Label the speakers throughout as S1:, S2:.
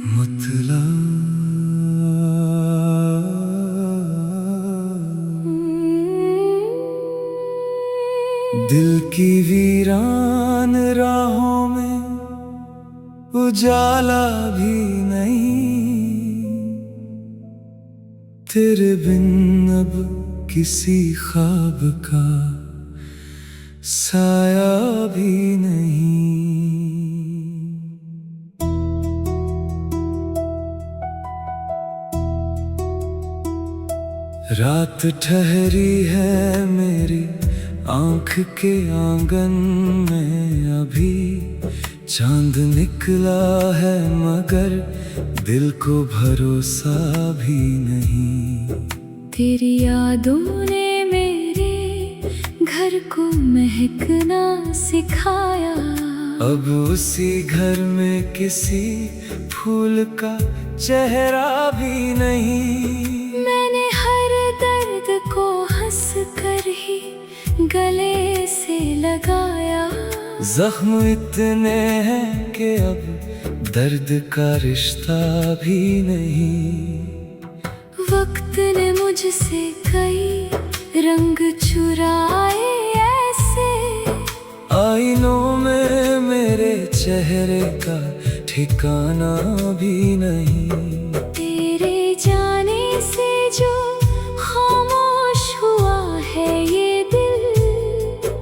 S1: मतलब दिल की वीरान राहों में उजाला भी नहीं, तेरे बिन अब किसी ख्वाब का साया भी नहीं। रात ठहरी है मेरी आँख के आंगन में, अभी चांद निकला है मगर दिल को भरोसा भी नहीं।
S2: तेरी यादों ने मेरे घर को महकना सिखाया,
S1: अब उसी घर में किसी फूल का चेहरा भी नहीं।
S2: मैंने हर दर्द को हंस कर ही गले से लगाया,
S1: जख्म इतने हैं कि अब दर्द का रिश्ता भी नहीं।
S2: वक्त ने मुझसे कई रंग चुराए ऐसे,
S1: आईनों में मेरे चेहरे का ठिकाना भी नहीं।
S2: तेरे जाने से जो खामोश हुआ है ये दिल,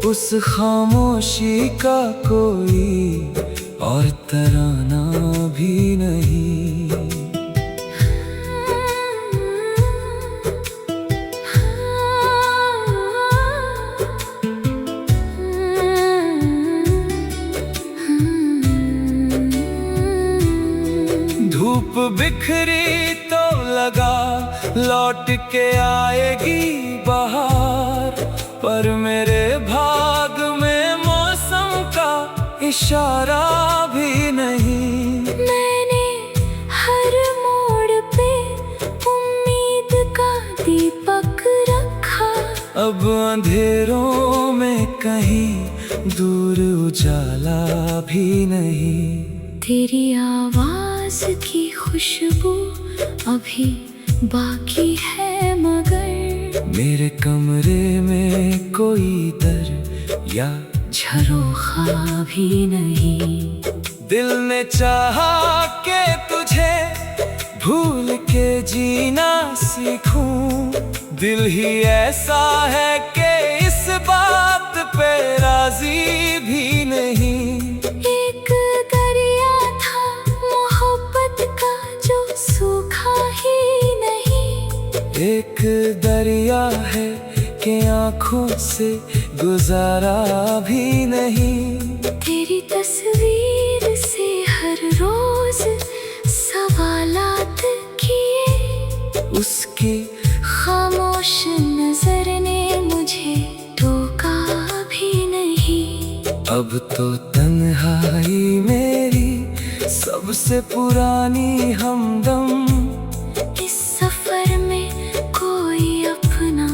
S1: उस खामोशी का कोई और तराना भी नहीं। धूप बिखरी तो लगा लौट के आएगी बहार, पर मेरे भाग में मौसम का इशारा भी नहीं।
S2: मैंने हर मोड़ पे उम्मीद का दीपक रखा,
S1: अब अंधेरों में कहीं दूर उजाला भी नहीं।
S2: तेरी आवाज की खुशबू अभी बाकी है मगर
S1: मेरे कमरे में कोई दर या
S2: झरोखा भी नहीं।
S1: दिल ने चाहा कि तुझे भूल के जीना सीखूं, दिल ही ऐसा है कि इस बात पे राजी भी नहीं।
S2: एक दरिया था मोहब्बत का जो सूखा ही नहीं,
S1: एक दरिया है कि आँखों से गुजारा भी नहीं।
S2: तेरी तस्वीर से हर रोज सवालात किए,
S1: उसकी
S2: खामोश नजर ने मुझे टोका भी नहीं।
S1: अब तो तन्हाई मेरी सबसे पुरानी हमदम,
S2: इस सफर में कोई अपना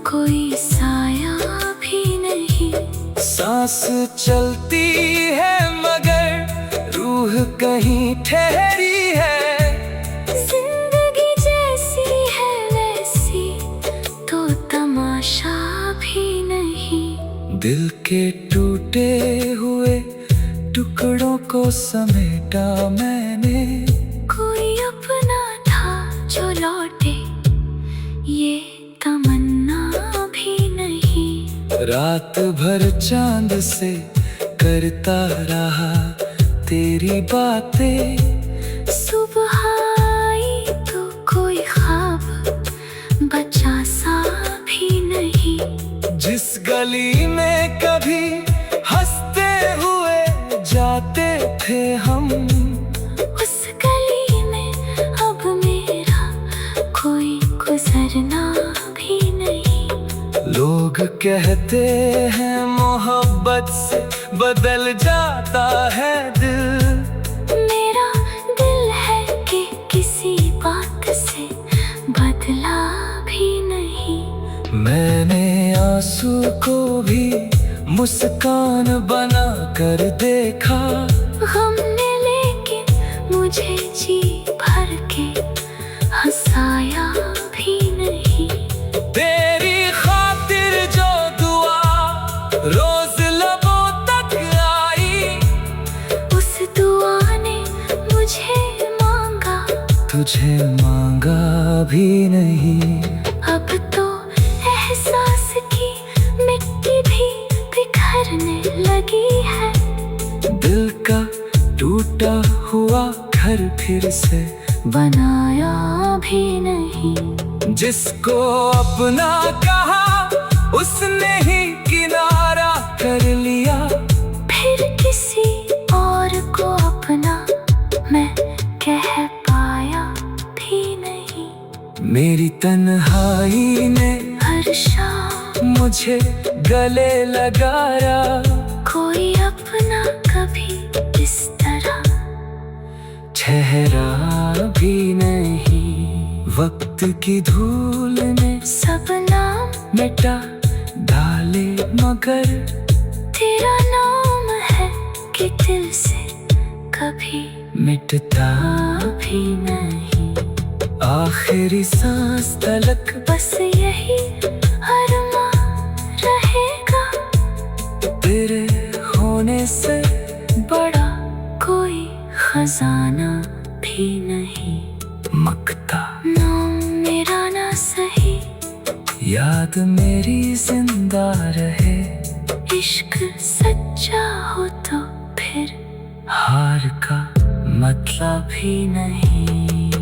S2: कोई साया भी नहीं।
S1: सांस चलती है मगर रूह कहीं ठहरी है,
S2: जिंदगी जैसी है वैसी तो तमाशा भी नहीं।
S1: दिल के टूटे हुए टुकड़ों को समेटा मैंने,
S2: कोई अपना था जो लौटे ये तमन्ना भी नहीं।
S1: रात भर चांद से करता रहा तेरी बातें,
S2: सुबह आई तो कोई ख्वाब बचा सा भी नहीं।
S1: जिस गली में कभी हंसते हुए जाते थे हम,
S2: उस गली में अब मेरा कोई गुजरना भी नहीं।
S1: लोग कहते हैं मोहब्बत से बदल जाता है दिल,
S2: मेरा दिल है कि किसी बात से बदला भी नहीं।
S1: मैंने आंसू को भी मुस्कान बना कर देखा,
S2: गम ने लेकिन मुझे जी
S1: तुझे मांगा भी नहीं।
S2: अब तो एहसास की मिट्टी भी बिखरने लगी है।
S1: दिल का टूटा हुआ घर फिर से
S2: बनाया भी नहीं।
S1: जिसको अपना कहा उसने ही किनारा कर लिया।
S2: फिर किसी और को अपना मैं कह पाया भी नहीं।
S1: मेरी तन्हाई ने
S2: हर शाम
S1: मुझे गले लगाया।
S2: कोई अपना कभी इस तरह
S1: ठहरा भी नहीं। वक्त की धूल ने
S2: सब नाम
S1: मिटा डाले मगर
S2: तेरा नाम है कि दिल से कभी
S1: मिटता
S2: भी नहीं।
S1: आखिरी सांस तलक
S2: बस यही अरमा रहेगा।
S1: तेरे होने से
S2: बड़ा कोई खजाना भी नहीं।
S1: मकता
S2: नाम मेरा ना सही,
S1: याद मेरी जिंदा रहे।
S2: इश्क सच्चा हो तो फिर
S1: हार का मतलब ही नहीं।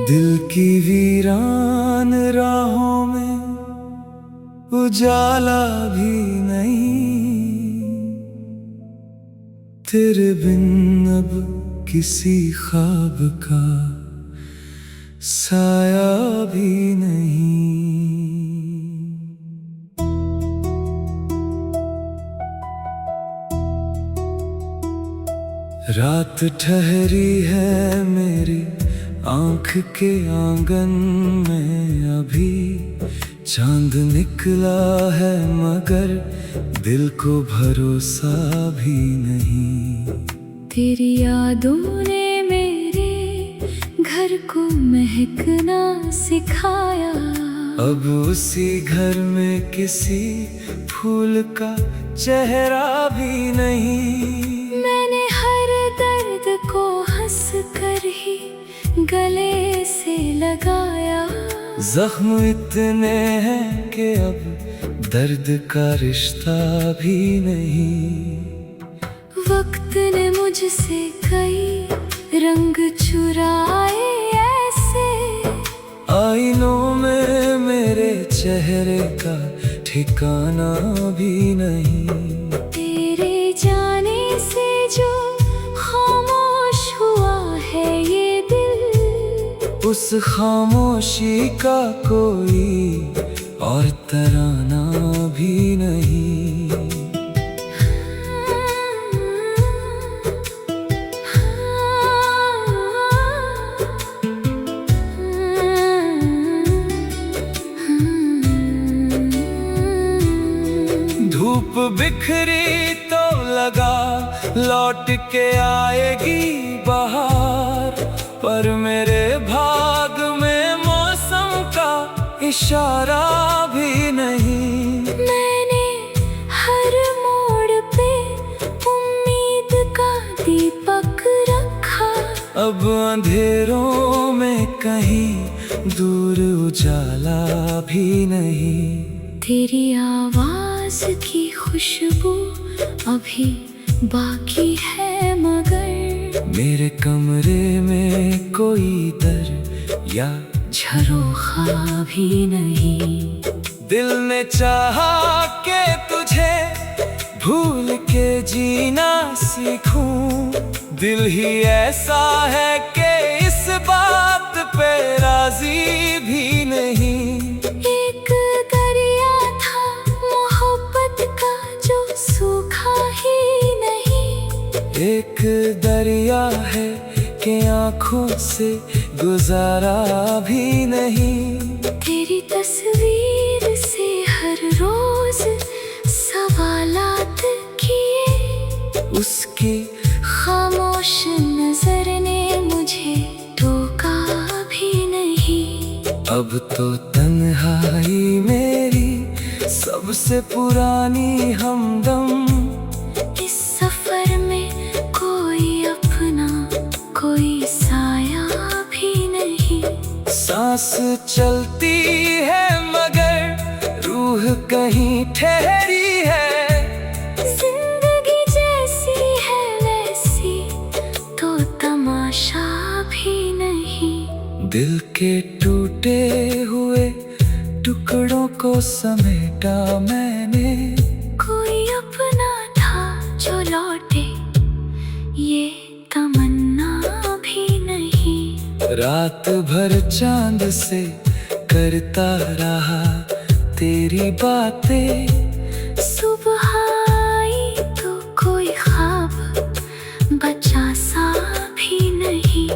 S1: दिल की वीरान राहों में उजाला भी नहीं। तेरे बिन अब किसी ख्वाब का साया भी नहीं। रात ठहरी है मेरी आँख के आंगन में। अभी चांद निकला है मगर दिल को भरोसा भी नहीं।
S2: तेरी यादों ने मेरे घर को महकना सिखाया।
S1: अब उसी घर में किसी फूल का चेहरा भी नहीं।
S2: मैंने हर दर्द को हंस कर ही गले से लगाया।
S1: जख्म इतने हैं कि अब दर्द का रिश्ता भी नहीं।
S2: वक्त ने मुझसे कई रंग चुराए ऐसे।
S1: आईनों में मेरे चेहरे का ठिकाना भी नहीं।
S2: तेरे जाने से जो खामोश हुआ है ये दिल,
S1: उस खामोशी का कोई और तराना भी नहीं। धूप बिखरी तो लगा लौट के आएगी बहार। पर मेरे भाग में मौसम का इशारा भी नहीं।
S2: मैंने हर मोड़ पे उम्मीद का दीपक रखा।
S1: अब अंधेरों में कहीं दूर उजाला भी नहीं।
S2: तेरी आवाज की खुशबू अभी बाकी है मगर
S1: मेरे कमरे में कोई दर या
S2: झरोखा भी नहीं।
S1: दिल ने चाहा कि तुझे भूल के जीना सीखूं। दिल ही ऐसा है कि इस बात पे राजी भी नहीं।
S2: एक दरिया था मोहब्बत का जो सूखा ही नहीं।
S1: एक दरिया है कि आँखों से गुजारा भी नहीं।
S2: तेरी तस्वीर से हर रोज सवालात किए।
S1: उसकी
S2: खामोश नजर ने मुझे टोका
S1: अब तो तन्हाई मेरी सबसे पुरानी हमदम।
S2: इस सफर में कोई अपना, कोई साया भी नहीं।
S1: सांस चलती है मगर रूह कहीं ठहरी है।
S2: जिंदगी जैसी है वैसी तो तमाशा भी नहीं।
S1: दिल के टूटे हुए टुकड़ों को समेटा मैंने।
S2: कोई अपना था जो लौटे ये तमन्ना भी नहीं।
S1: रात भर चांद से करता रहा तेरी बातें।
S2: सुबह आई तो कोई ख्वाब बचा सा भी नहीं।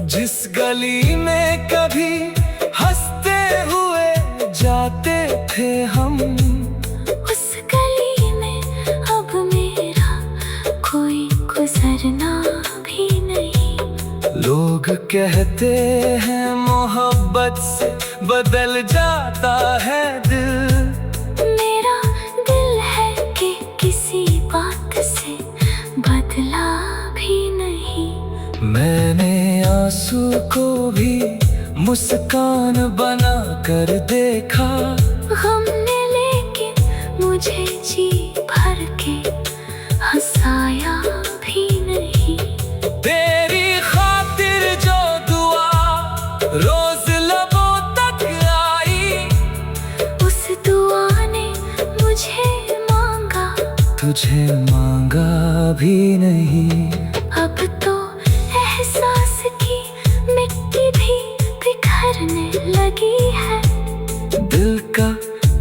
S1: जिस गली में कभी हंसते हुए जाते थे हम,
S2: उस गली में अब मेरा कोई गुजरना भी नहीं।
S1: लोग कहते हैं मोहब्बत से बदल जाता है दिल।
S2: मेरा दिल है कि किसी बात से बदला भी नहीं।
S1: मैंने आंसू को भी मुस्कान बना कर देखा।
S2: गम ने लेकिन मुझे जी भर के हंसाया भी नहीं।
S1: तेरी खातिर जो दुआ रोज लबों तक आई,
S2: उस दुआ ने मुझे मांगा,
S1: तुझे मांगा भी नहीं।
S2: अब तो एहसास की मिट्टी भी बिखरने लगी है।
S1: दिल का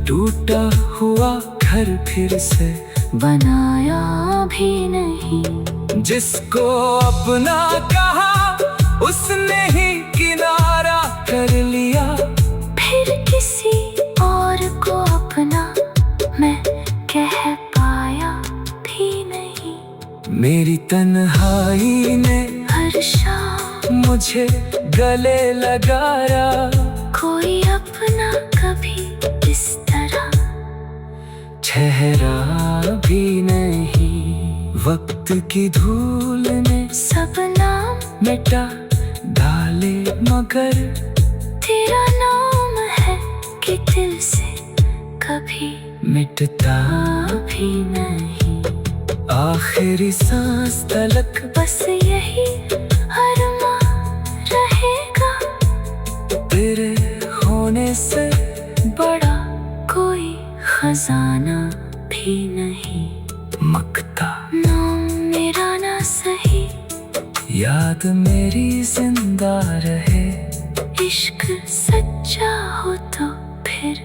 S1: टूटा हुआ घर फिर से
S2: बनाया भी नहीं।
S1: जिसको अपना कहा उसने ही किनारा कर लिया।
S2: फिर किसी और को अपना मैं कह पाया भी नहीं।
S1: मेरी तन्हाई ने
S2: हर शाम
S1: मुझे गले लगाया।
S2: कोई अपना कभी इस तरह
S1: ठहरा भी नहीं। वक्त की धूल ने
S2: सब नाम
S1: मिटा डाले मगर
S2: तेरा नाम है कि दिल से कभी
S1: मिटता
S2: भी नहीं।
S1: आखिरी सांस तलक
S2: बस यही अरमान रहेगा।
S1: तेरे होने से
S2: बड़ा कोई खजाना भी नहीं।
S1: मकता
S2: नाम मेरा ना सही,
S1: याद मेरी जिंदा रहे।
S2: इश्क सच्चा हो तो फिर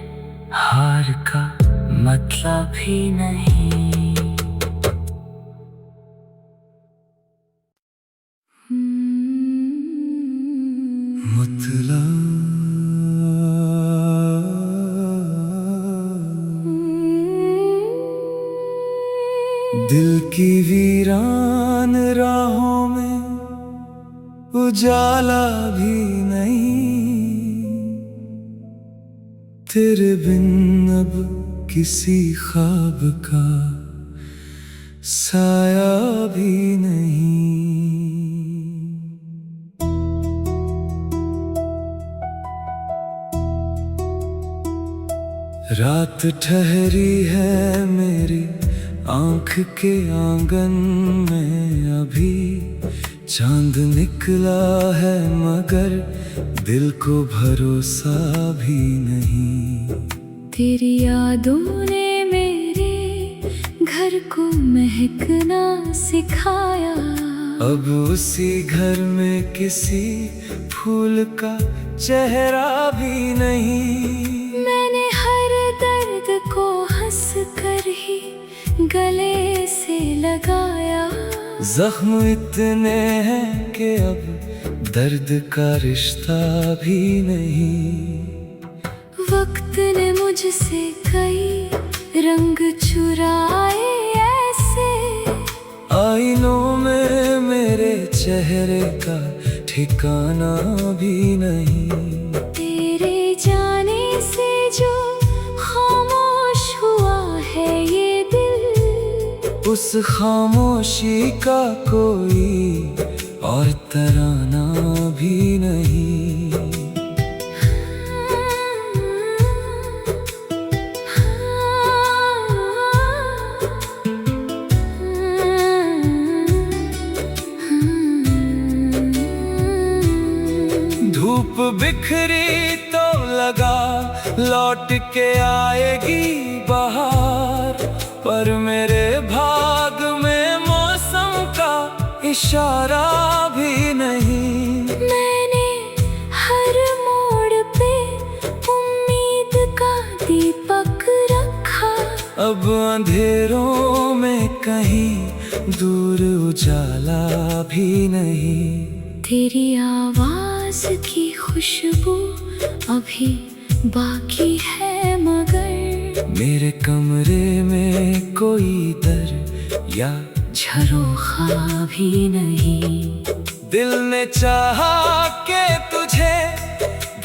S1: हार का मतलब ही नहीं। दिल की वीरान राहों में उजाला भी नहीं। तेरे बिन अब किसी ख्वाब का साया भी नहीं। रात ठहरी है मेरी आँख के आंगन में। अभी चांद निकला है मगर दिल को भरोसा भी नहीं।
S2: तेरी यादों ने मेरे घर को महकना सिखाया।
S1: अब उसी घर में किसी फूल का चेहरा भी नहीं।
S2: मैंने हर दर्द को हंस कर ही गले से लगाया।
S1: जख्म इतने हैं कि अब दर्द का रिश्ता भी नहीं।
S2: वक्त ने मुझसे कई रंग चुराए ऐसे।
S1: आईनों में मेरे चेहरे का ठिकाना भी नहीं।
S2: तेरे
S1: उस खामोशी का कोई और तराना भी नहीं। धूप बिखरी तो लगा लौट के आएगी बहार, पर मेरे भाग में मौसम का इशारा भी नहीं।
S2: मैंने हर मोड़ पे उम्मीद का दीपक रखा,
S1: अब अंधेरों में कहीं दूर उजाला भी नहीं।
S2: तेरी आवाज की खुशबू अभी बाकी है, मगर
S1: मेरे कमरे में कोई दर या
S2: झरोखा भी नहीं।
S1: दिल ने चाहा कि तुझे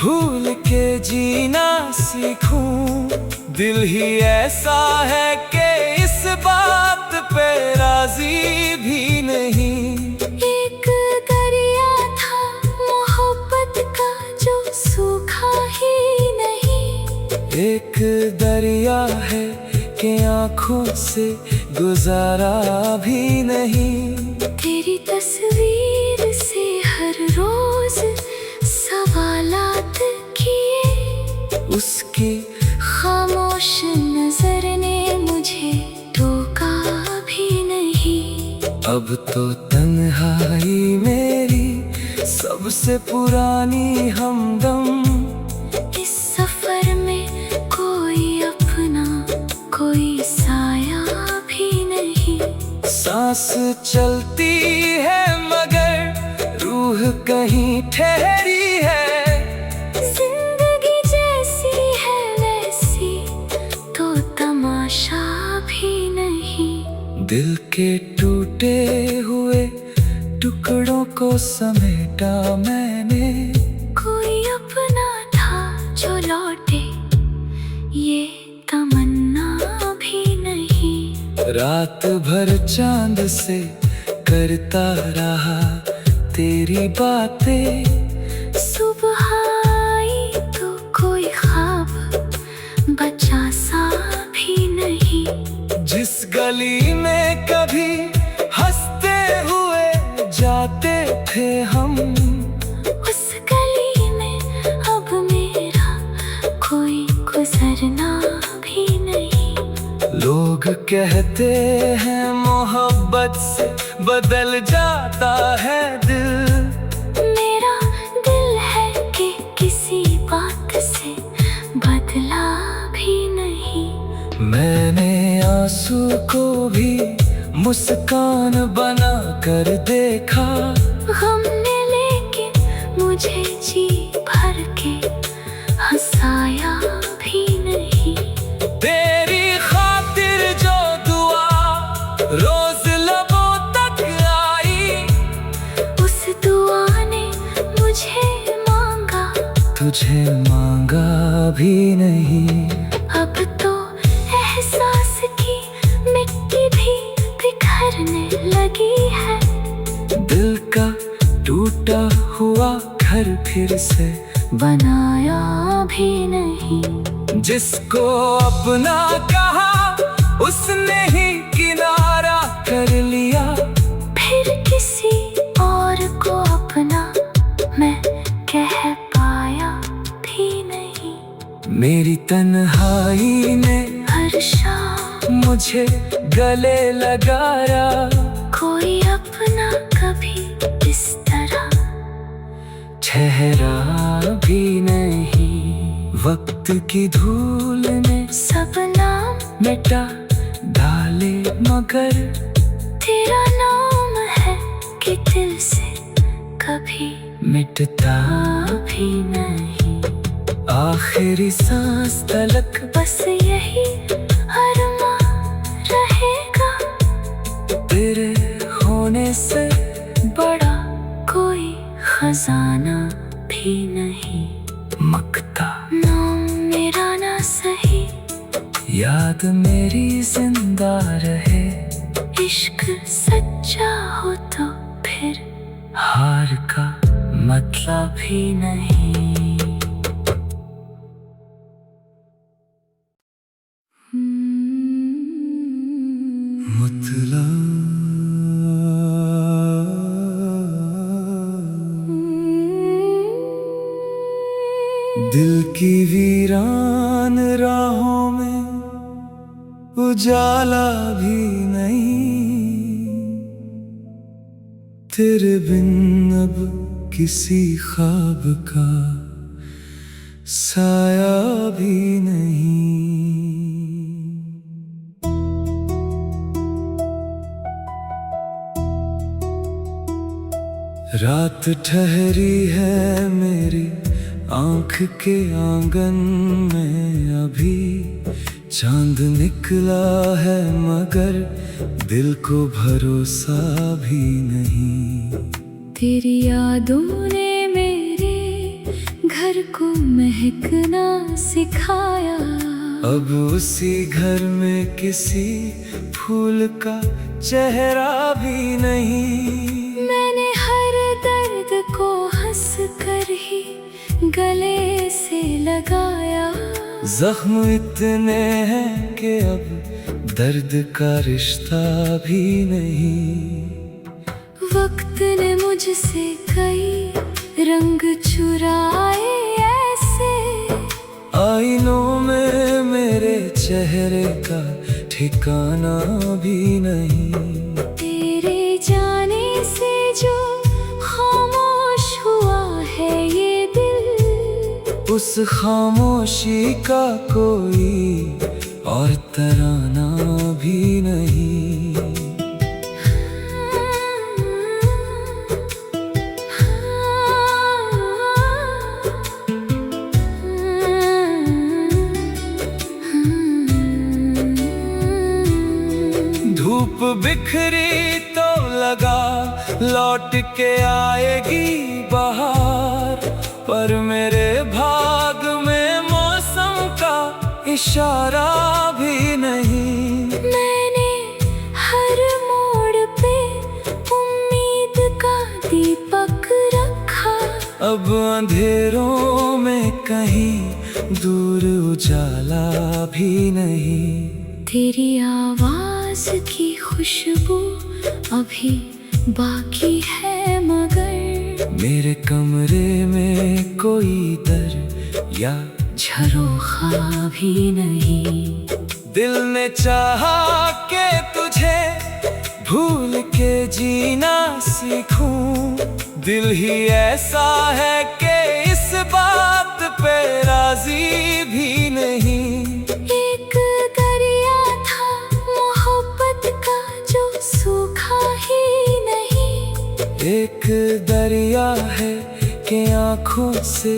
S1: भूल के जीना सीखूं, दिल ही ऐसा है कि इस बात पे राजी भी नहीं।
S2: एक दरिया था मोहब्बत का जो सूखा ही नहीं,
S1: एक दरिया है कि आँखों से गुजारा भी नहीं।
S2: तेरी तस्वीर से हर रोज सवालात किए,
S1: उसकी
S2: खामोश नजर ने मुझे टोका भी नहीं।
S1: अब तो तन्हाई मेरी सबसे पुरानी हमदम,
S2: इस सफर में कोई अपना कोई साया भी नहीं।
S1: सांस चलती है मगर रूह कहीं ठहरी है।
S2: जिंदगी जैसी है वैसी तो तमाशा भी नहीं।
S1: दिल के टूटे हुए टुकड़ों को समेटा मैंने,
S2: कोई अपना था जो लौटे ये तमन्ना भी नहीं।
S1: रात भर चांद से करता रहा तेरी बातें,
S2: सुबह आई तो कोई ख्वाब बचा सा भी नहीं।
S1: जिस गली में कभी हंसते हुए जाते थे हम,
S2: उस गली में अब मेरा कोई गुजरना भी नहीं।
S1: लोग कहते हैं मोहब्बत से बदल जाता है दिल,
S2: मेरा दिल है कि किसी बात से बदला भी नहीं।
S1: मैंने आंसू को भी मुस्कान बना कर देखा,
S2: गम ने लेकिन मुझे जी भर के हंसाया भी नहीं।
S1: तेरी खातिर जो दुआ रोज लबों तक आई,
S2: उस दुआ ने मुझे मांगा,
S1: तुझे मांगा भी नहीं।
S2: अब तो एहसास की मिट्टी भी बिखरने लगी है।
S1: दिल का टूटा हुआ घर फिर से
S2: बनाया भी नहीं।
S1: जिसको अपना कहा उसने ही किनारा कर लिया,
S2: फिर किसी और को अपना मैं कह पाया भी नहीं।
S1: मेरी तन्हाई ने
S2: हर शाम
S1: मुझे गले लगाया,
S2: कोई अपना कभी इस तरह
S1: ठहरा भी नहीं। वक्त की धूल ने
S2: सब नाम
S1: मिटा डाले मगर
S2: तेरा नाम है कि दिल से कभी
S1: मिटता
S2: भी नहीं।
S1: आखिरी सांस तलक
S2: बस यही अरमान रहेगा,
S1: तेरे होने से
S2: बड़ा कोई खजाना भी नहीं।
S1: मकता
S2: नाम मेरा ना सही,
S1: याद मेरी जिंदा रहे।
S2: इश्क सच्चा हो तो फिर
S1: हार का
S2: मतलब ही नहीं।
S1: दिल की वीरान राहों में उजाला भी नहीं, तेरे बिन अब किसी ख्वाब का साया भी नहीं। रात ठहरी है मेरी आँख के आंगन में, अभी चांद निकला है मगर दिल को भरोसा भी नहीं।
S2: तेरी यादों ने मेरे घर को महकना सिखाया,
S1: अब उसी घर में किसी फूल का चेहरा भी नहीं।
S2: मैंने हर दर्द को हंस कर ही गले से लगाया,
S1: जख्म इतने हैं कि अब दर्द का रिश्ता भी नहीं।
S2: वक्त ने मुझसे कई रंग चुराए ऐसे,
S1: आईनों में मेरे चेहरे का ठिकाना भी नहीं।
S2: तेरे जाने से जो खामोश हुआ है ये दिल,
S1: उस खामोशी का कोई और तराना भी नहीं। धूप बिखरी तो लगा लौट के आएगी बहार, पर मेरे भाग में मौसम का इशारा भी नहीं।
S2: मैंने हर मोड़ पे उम्मीद का दीपक रखा,
S1: अब अंधेरों में कहीं दूर उजाला भी नहीं।
S2: तेरी आवाज की खुशबू अभी बाकी है मगर
S1: मेरे कमरे में कोई दर या
S2: झरोखा भी नहीं।
S1: दिल ने चाहा कि तुझे भूल के जीना सीखूं, दिल ही ऐसा है कि इस बात पे राजी भी नहीं।
S2: एक दरिया था मोहब्बत का जो सूखा ही नहीं,
S1: एक दरिया है कि आँखों से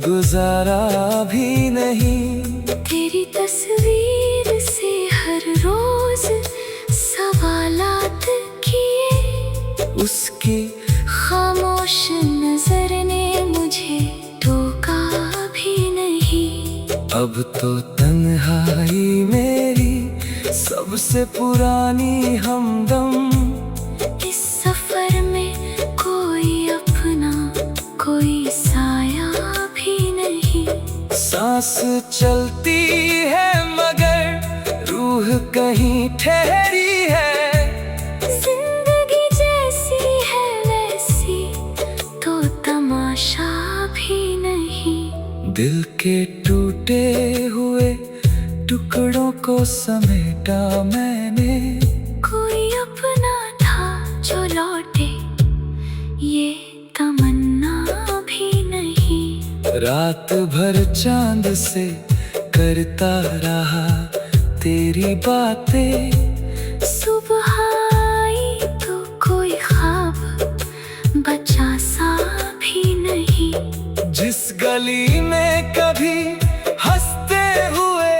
S1: गुजारा भी नहीं।
S2: तेरी तस्वीर से हर रोज सवालात किए,
S1: उसकी
S2: खामोश नजर ने मुझे टोका भी नहीं।
S1: अब तो तन्हाई मेरी सबसे पुरानी हमदम,
S2: इस सफर में कोई अपना कोई साया भी नहीं।
S1: सांस चलती है मगर रूह कहीं ठहरी है,
S2: जिंदगी जैसी है वैसी तो तमाशा भी नहीं।
S1: दिल के टूटे हुए टुकड़ों को समेटा मैंने,
S2: कोई अपना था जो लौटे ये तमन्ना भी नहीं।
S1: रात भर चांद से करता रहा तेरी बातें,
S2: सुबह आई तो कोई ख्वाब बचा सा भी नहीं।
S1: जिस गली में कभी हंसते हुए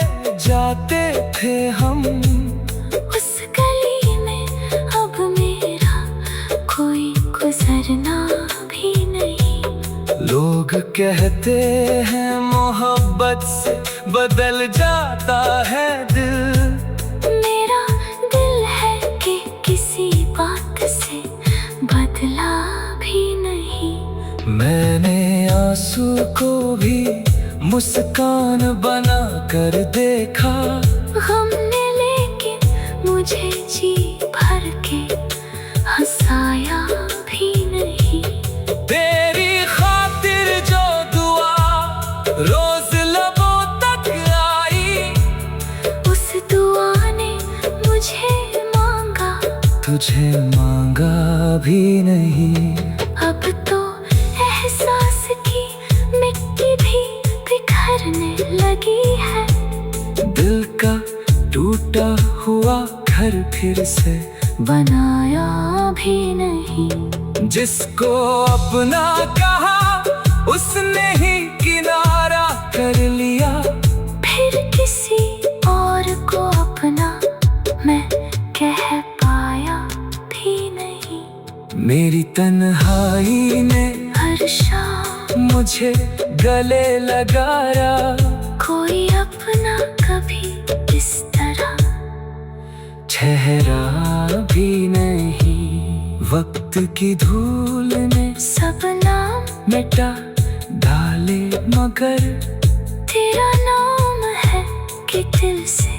S1: जाते थे हम,
S2: उस गली में अब मेरा कोई गुजरना भी नहीं।
S1: लोग कहते हैं मोहब्बत से बदल जाता है दिल,
S2: मेरा दिल है कि बदला भी नहीं।
S1: मैंने आंसू को भी मुस्कान बना कर देखा।
S2: गम ने लेकिन मुझे जी भर के हंसाया भी नहीं।
S1: तेरी खातिर जो दुआ रोज लबों तक आई,
S2: उस दुआ ने मुझे मांगा,
S1: तुझे मांगा भी नहीं।
S2: अब तो एहसास की मिट्टी भी बिखरने लगी है।
S1: दिल का टूटा हुआ घर फिर से
S2: बनाया भी नहीं।
S1: जिसको अपना कहा उसने ही किनारा कर लिया।
S2: फिर किसी और को अपना मैं कह पाया भी नहीं।
S1: मेरी तन्हाई ने
S2: हर शाम
S1: मुझे गले लगाया।
S2: कोई अपना कभी इस तरह
S1: ठहरा भी नहीं। वक्त की धूल ने
S2: सब नाम
S1: मिटा डाले, मगर
S2: तेरा नाम है कि दिल से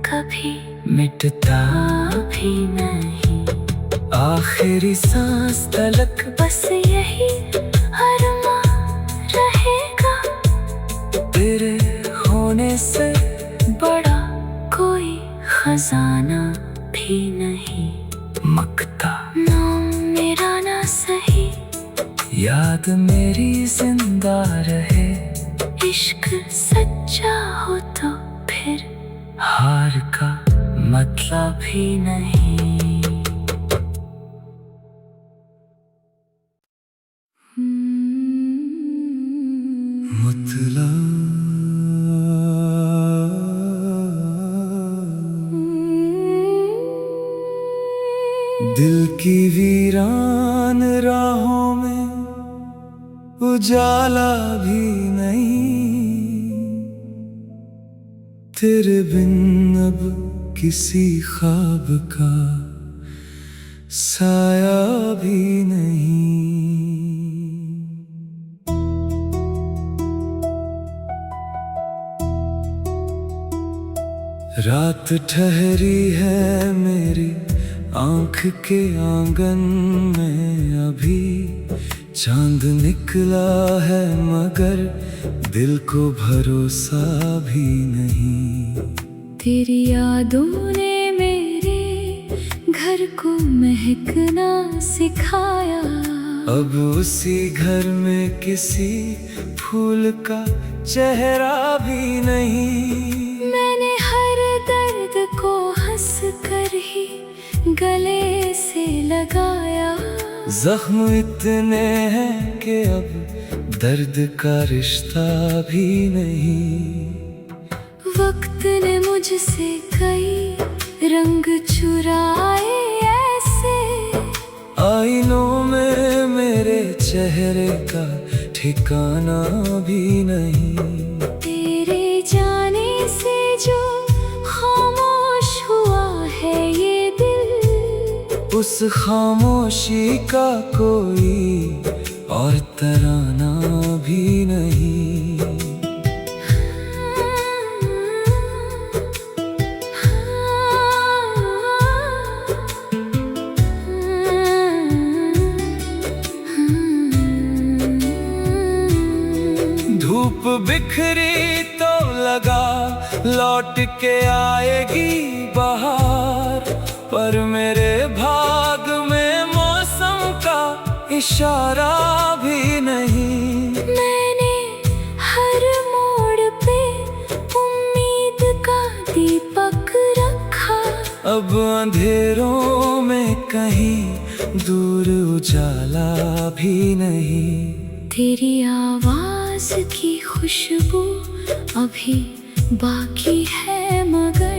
S2: कभी
S1: मिटता
S2: भी नहीं।
S1: आखिरी सांस तलक
S2: बस यही अरमान रहेगा,
S1: तेरे होने से
S2: बड़ा कोई खजाना भी नहीं।
S1: मकता
S2: नाम मेरा ना सही,
S1: याद मेरी जिंदा रहे।
S2: इश्क सच्चा हो तो फिर
S1: हार का मतलब ही नहीं। दिल की वीरान राहों में उजाला भी नहीं। तेरे बिन अब किसी ख्वाब का साया भी नहीं। रात ठहरी है मेरी आँख के आंगन में, अभी चांद निकला है मगर दिल को भरोसा भी नहीं।
S2: तेरी यादों ने मेरे घर को महकना सिखाया।
S1: अब उसी घर में किसी फूल का चेहरा भी नहीं।
S2: मैंने हर दर्द को हंस कर ही गले से लगाया।
S1: जख्म इतने हैं कि अब दर्द का रिश्ता भी नहीं।
S2: वक्त ने मुझसे कई रंग चुराए ऐसे,
S1: आईनों में मेरे चेहरे का ठिकाना भी नहीं।
S2: तेरे जाने से जो खामोश हुआ है ये दिल,
S1: उस खामोशी का कोई और तराना भी नहीं। धूप बिखरी तो लगा लौट के आएगी बाहर, पर मेरे भाग में मौसम का इशारा भी नहीं।
S2: मैंने हर मोड़ पे उम्मीद का दीपक रखा।
S1: अब अंधेरों में कहीं दूर उजाला भी नहीं।
S2: तेरी आवाज की खुशबू अभी बाकी है मगर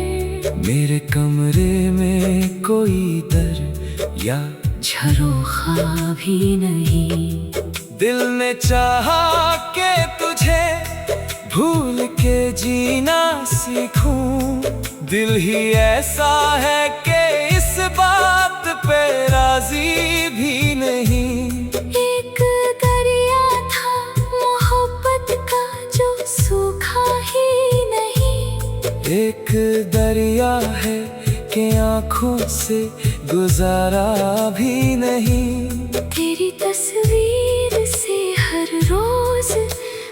S1: मेरे कमरे में कोई दर या
S2: झरोखा भी नहीं।
S1: दिल ने चाहा कि तुझे भूल के जीना सीखूं, दिल ही ऐसा है कि इस बात पे राजी भी नहीं। किया है कि आंखों से गुजारा भी नहीं।
S2: तेरी तस्वीर से हर रोज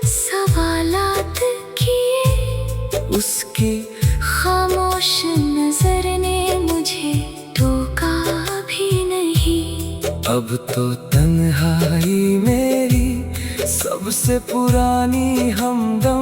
S2: सवालात किए,
S1: उसकी
S2: खामोश नजर ने मुझे टोका भी नहीं।
S1: अब तो तन्हाई मेरी सबसे पुरानी हमदम